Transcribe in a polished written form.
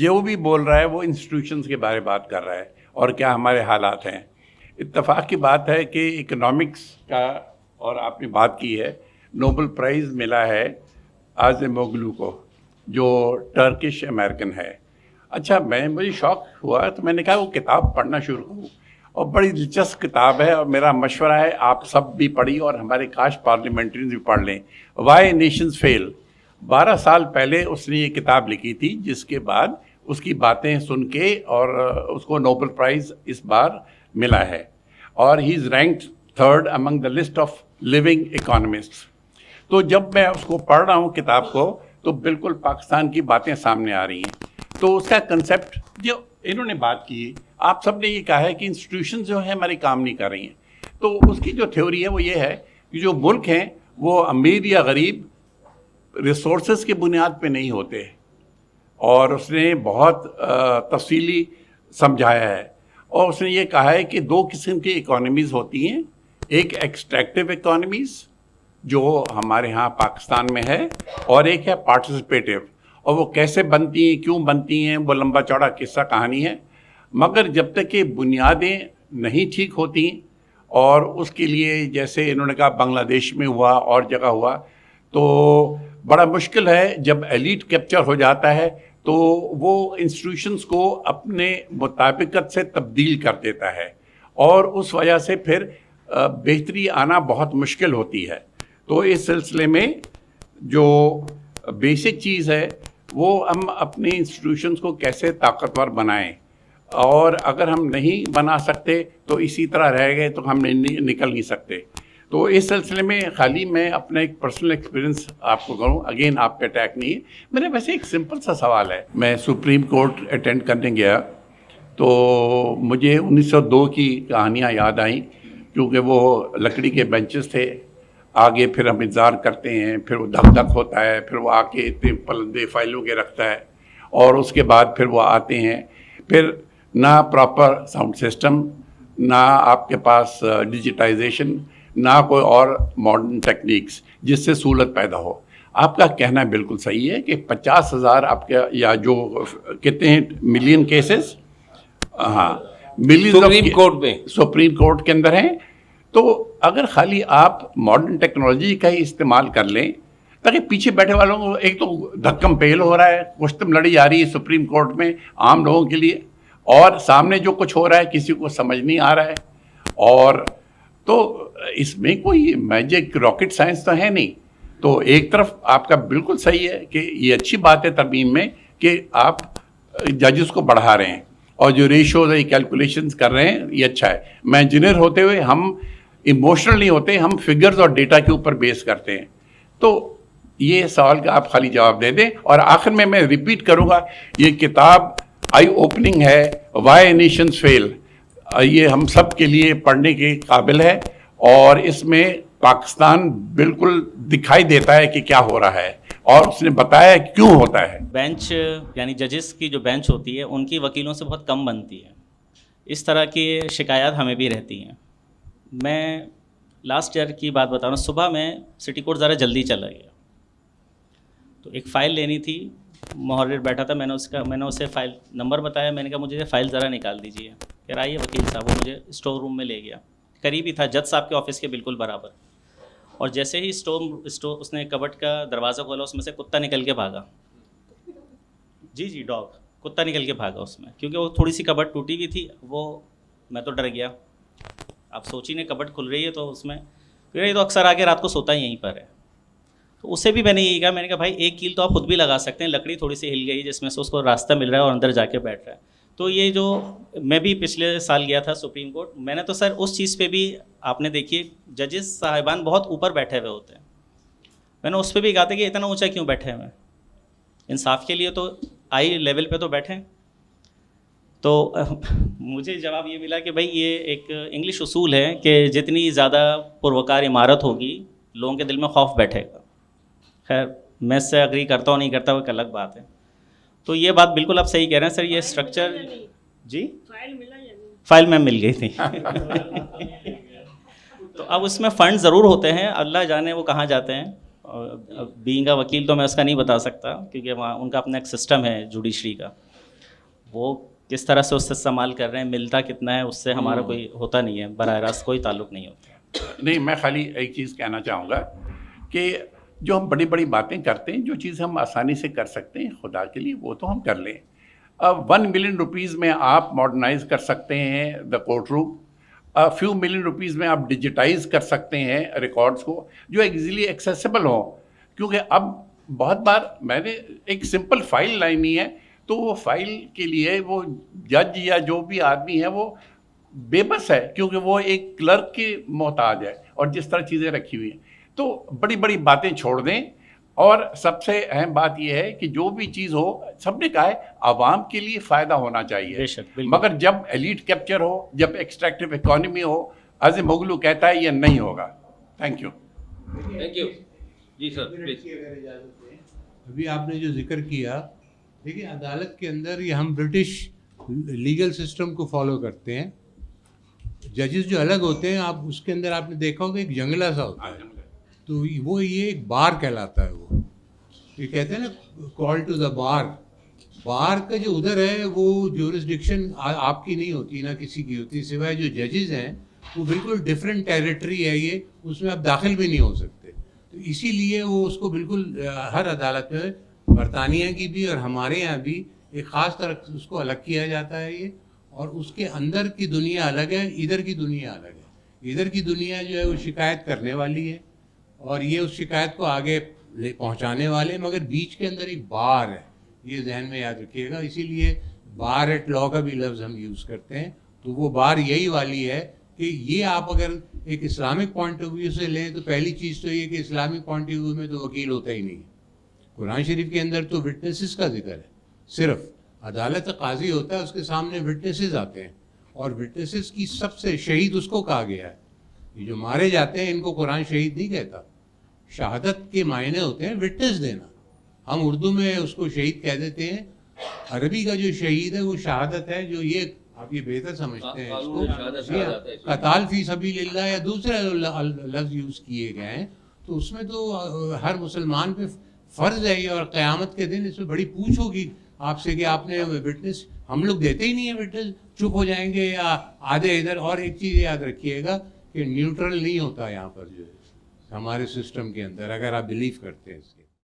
जो भी बोल रहा है वो इंस्टीट्यूशंस के बारे में बात कर रहा है और क्या हमारे हालात हैं। इत्तेफाक की बात है कि इकोनॉमिक्स का, और आपने बात की है, नोबेल प्राइज़ मिला है आज़ेमोगलू को, जो टर्किश अमेरिकन है। अच्छा, मुझे शौक़ हुआ तो मैंने कहा वो किताब पढ़ना शुरू करूँ, और बड़ी दिलचस्प किताब है, और मेरा मशवरा है आप सब भी पढ़ी और हमारे काश पार्लियामेंट्रीज भी पढ़ लें। Y Nations fail. 12 साल पहले उसने ये किताब लिखी थी, जिसके बाद उसकी बातें सुन के और उसको नोबेल प्राइज़ इस बार मिला है, और he is ranked 3rd among the list of living economists. तो जब मैं उसको पढ़ रहा हूँ किताब को, तो बिल्कुल पाकिस्तान की बातें सामने आ रही हैं। तो उसका कंसेप्ट जो इन्होंने बात की, आप सब ने ये कहा है कि इंस्टीट्यूशन जो है हमारी काम नहीं कर रही हैं। तो उसकी जो थ्योरी है वो ये है कि जो मुल्क हैं वो अमीर या गरीब रिसोर्सेज के बुनियाद पे नहीं होते, और उसने बहुत तफसीली समझाया है। और उसने ये कहा है कि 2 किस्म की इकोनॉमीज़ होती हैं, एक एक्सट्रैक्टिव इकोनॉमीज़ जो हमारे यहाँ पाकिस्तान में है, और एक है पार्टिसिपेटिव। और वो कैसे बनती हैं, क्यों बनती हैं, वो लंबा चौड़ा किस्सा कहानी है। मगर जब तक कि बुनियादें नहीं ठीक होती, और उसके लिए जैसे इन्होंने कहा बांग्लादेश में हुआ और जगह हुआ, तो बड़ा मुश्किल है। जब एलीट कैप्चर हो जाता है तो वो इंस्टीट्यूशंस को अपने मुताबिकत से तब्दील कर देता है, और उस वजह से फिर बेहतरी आना बहुत मुश्किल होती है। तो इस सिलसिले में जो बेसिक चीज़ है वो हम अपने इंस्टीट्यूशंस को कैसे ताकतवर बनाएं, और अगर हम नहीं बना सकते तो इसी तरह रह गए तो हम निकल नहीं सकते। तो इस सिलसिले में खाली मैं अपना एक पर्सनल एक्सपीरियंस आपको करूं, अगेन आप पे अटैक नहीं है। मेरे वैसे एक सिंपल सा सवाल है। मैं सुप्रीम कोर्ट अटेंड करने गया तो मुझे 1902 की कहानियाँ याद आई, क्योंकि वो लकड़ी के बेंचेस थे, आगे फिर हम इंतज़ार करते हैं, फिर वो धक धक होता है, फिर वो आके इतने पलंदे फाइलों के रखता है, और उसके बाद फिर वो आते हैं। फिर ना प्रॉपर साउंड सिस्टम, ना आपके पास डिजिटाइजेशन, ना कोई और मॉडर्न टेक्निक्स जिससे सहूलत पैदा हो। आपका कहना बिल्कुल सही है कि 50,000 आपके, या जो कितने हैं मिलियन केसेस, हाँ मिलियन सुप्रीम कोर्ट के अंदर हैं। तो अगर खाली आप मॉडर्न टेक्नोलॉजी का ही इस्तेमाल कर लें, ताकि पीछे बैठे वालों को, एक तो धक्कम पेल हो रहा है, कुश्तम लड़ी आ रही है सुप्रीम कोर्ट में आम लोगों के लिए, और सामने जो कुछ हो रहा है किसी को समझ नहीं आ रहा है, और तो इसमें कोई मैजिक रॉकेट साइंस तो है नहीं। तो एक तरफ आपका बिल्कुल सही है कि ये अच्छी बात है तरमीम में कि आप जजेस को बढ़ा रहे हैं, और जो रेशोज है कैलकुलेशंस कर रहे हैं, ये अच्छा है। मैं इंजीनियर होते हुए हम इमोशनल नहीं होते, हम फिगर्स और डेटा के ऊपर बेस करते हैं। तो ये सवाल का आप खाली जवाब दे दें। और आखिर में मैं रिपीट करूँगा, ये किताब आई ओपनिंग है, वाई नेशंस फेल। ये हम सब के लिए पढ़ने के काबिल है, और इसमें पाकिस्तान बिल्कुल दिखाई देता है कि क्या हो रहा है, और उसने बताया क्यों होता है। बेंच यानी जजेस की जो बेंच होती है उनकी वकीलों से बहुत कम बनती है। इस तरह की शिकायत हमें भी रहती हैं। मैं लास्ट ईयर की बात बता रहा हूँ। सुबह मैं सिटी कोर्ट ज़रा जल्दी चला गया, तो एक फ़ाइल लेनी थी, मुहर्रिर बैठा था, मैंने उसे फ़ाइल नंबर बताया, मैंने कहा मुझे ये फ़ाइल ज़रा निकाल दीजिए। कह रहा आइए वकील साहब। वो मुझे स्टोर रूम में ले गया, करीब ही था, जज साहब के ऑफिस के बिल्कुल बराबर। और जैसे ही उसने कबर्ड का दरवाज़ा खोला, उसमें से कुत्ता निकल के भागा। जी डॉग, कुत्ता निकल के भागा उसमें, क्योंकि वो थोड़ी सी कबर्ड टूटी हुई थी। मैं तो डर गया। आप सोचिए, कबर्ड खुल रही है तो उसमें ये तो अक्सर आके रात को सोता ही यहीं पर है। तो उसे भी मैंने यही कहा, मैंने कहा भाई एक कील तो आप खुद भी लगा सकते हैं, लकड़ी थोड़ी सी हिल गई जिसमें से उसको रास्ता मिल रहा है और अंदर जाके बैठ रहा है। तो ये जो मैं भी पिछले साल गया था सुप्रीम कोर्ट, मैंने तो सर उस चीज़ पे भी, आपने देखिए जजेस साहिबान बहुत ऊपर बैठे हुए होते हैं, मैंने उस पर भी कहा था कि इतना ऊंचा क्यों बैठे हुए हैं, इंसाफ के लिए तो आई लेवल पे तो बैठें। तो मुझे जवाब ये मिला कि भाई ये एक इंग्लिश उसूल है कि जितनी ज़्यादा पुरवकार इमारत होगी लोगों के दिल में खौफ बैठेगा। खैर मैं इससे अग्री करता हूँ नहीं करता वो एक अलग बात है। तो ये बात बिल्कुल आप सही कह रहे हैं सर। ये स्ट्रक्चर जी फाइल में मिल गई थी तो अब उसमें फ़ंड ज़रूर होते हैं, अल्लाह जाने वो कहाँ जाते हैं। बीइंग अ वकील तो मैं उसका नहीं बता सकता, क्योंकि वहाँ उनका अपना एक सिस्टम है जुडिशरी का। وہ کس طرح سے اس سے استعمال کر رہے ہیں, ملتا کتنا ہے, اس سے ہمارا کوئی ہوتا نہیں ہے, براہ راست کوئی تعلق نہیں ہوتا. نہیں, میں خالی ایک چیز کہنا چاہوں گا کہ جو ہم بڑی بڑی باتیں کرتے ہیں, جو چیز ہم آسانی سے کر سکتے ہیں خدا کے لیے, وہ تو ہم کر لیں. اب 1 ملین روپیز میں آپ ماڈرنائز کر سکتے ہیں the court room, few million rupees میں آپ ڈیجیٹائز کر سکتے ہیں ریکارڈز کو جو ایزیلی ایکسیسیبل ہوں. کیونکہ اب بہت بار میں نے ایک سمپل فائل لانی ہے تو وہ فائل کے لیے وہ جج یا جو بھی آدمی ہے وہ بے بس ہے, کیونکہ وہ ایک کلرک کے محتاج ہے اور جس طرح چیزیں رکھی ہوئی ہیں. تو بڑی بڑی باتیں چھوڑ دیں, اور سب سے اہم بات یہ ہے کہ جو بھی چیز ہو, سب نے کہا ہے عوام کے لیے فائدہ ہونا چاہیے. بے شک, بالکل. مگر جب ایلیٹ کیپچر ہو, جب ایکسٹریکٹیو اکانومی ہو, عظیم مغلو کہتا ہے یہ نہیں ہوگا. Thank you. Thank you. جی سر پلیز. ابھی آپ نے جو ذکر کیا, دیکھیے عدالت کے اندر یہ ہم برٹش لیگل سسٹم کو فالو کرتے ہیں. ججز جو الگ ہوتے ہیں, آپ اس کے اندر آپ نے دیکھا ہوگا ایک جنگلہ سا ہوتا ہے, تو وہ یہ ایک بار کہلاتا ہے. وہ یہ کہتے ہیں نا کال ٹو دا بار. بار کا جو ادھر ہے وہ جورسڈکشن آپ کی نہیں ہوتی, نہ کسی کی ہوتی, سوائے جو ججز ہیں وہ بالکل ڈفرینٹ ٹیریٹری ہے یہ, اس میں آپ داخل بھی نہیں ہو سکتے. تو اسی لیے وہ اس کو بالکل ہر عدالت میں, برطانیہ کی بھی اور ہمارے یہاں بھی, ایک خاص طرح اس کو الگ کیا جاتا ہے یہ. اور اس کے اندر کی دنیا الگ ہے, ادھر کی دنیا الگ ہے. ادھر کی دنیا جو ہے وہ شکایت کرنے والی ہے اور یہ اس شکایت کو آگے پہنچانے والے, مگر بیچ کے اندر ایک بار ہے, یہ ذہن میں یاد رکھیے گا. اسی لیے بار ایٹ لا کا بھی لفظ ہم یوز کرتے ہیں. تو وہ بار یہی والی ہے کہ یہ آپ اگر ایک اسلامک پوائنٹ آف ویو سے لیں تو پہلی چیز تو یہ کہ اسلامک پوائنٹ آف ویو میں تو وکیل ہوتا ہی نہیں ہے. قرآن شریف کے اندر تو وٹنسز کا ذکر ہے, صرف عدالت قاضی ہوتا ہے, اس کے سامنے وٹنسز آتے ہیں, اور وٹنسز کی سب سے شہید اس کو کہا گیا ہے. یہ جو مارے جاتے ہیں ان کو قرآن شہید نہیں کہتا. شہادت کے معنی ہوتے ہیں وٹنس دینا. ہم اردو میں اس کو شہید کہہ دیتے ہیں, عربی کا جو شہید ہے وہ شہادت ہے, جو یہ آپ یہ بہتر سمجھتے ہیں اس کو, قتال فی سبیل اللہ یا دوسرے لفظ یوز کیے گئے ہیں. تو اس میں تو ہر مسلمان پہ فرض ہے یہ, اور قیامت کے دن اس میں بڑی پوچھ ہوگی آپ سے کہ آپ نے وٹنس, ہم لوگ دیتے ہی نہیں ہیں وٹنس, چپ ہو جائیں گے یا آدھے ادھر. اور ایک چیز یاد رکھیے گا کہ نیوٹرل نہیں ہوتا یہاں پر جو ہے ہمارے سسٹم کے اندر, اگر آپ بلیو کرتے ہیں اس کے.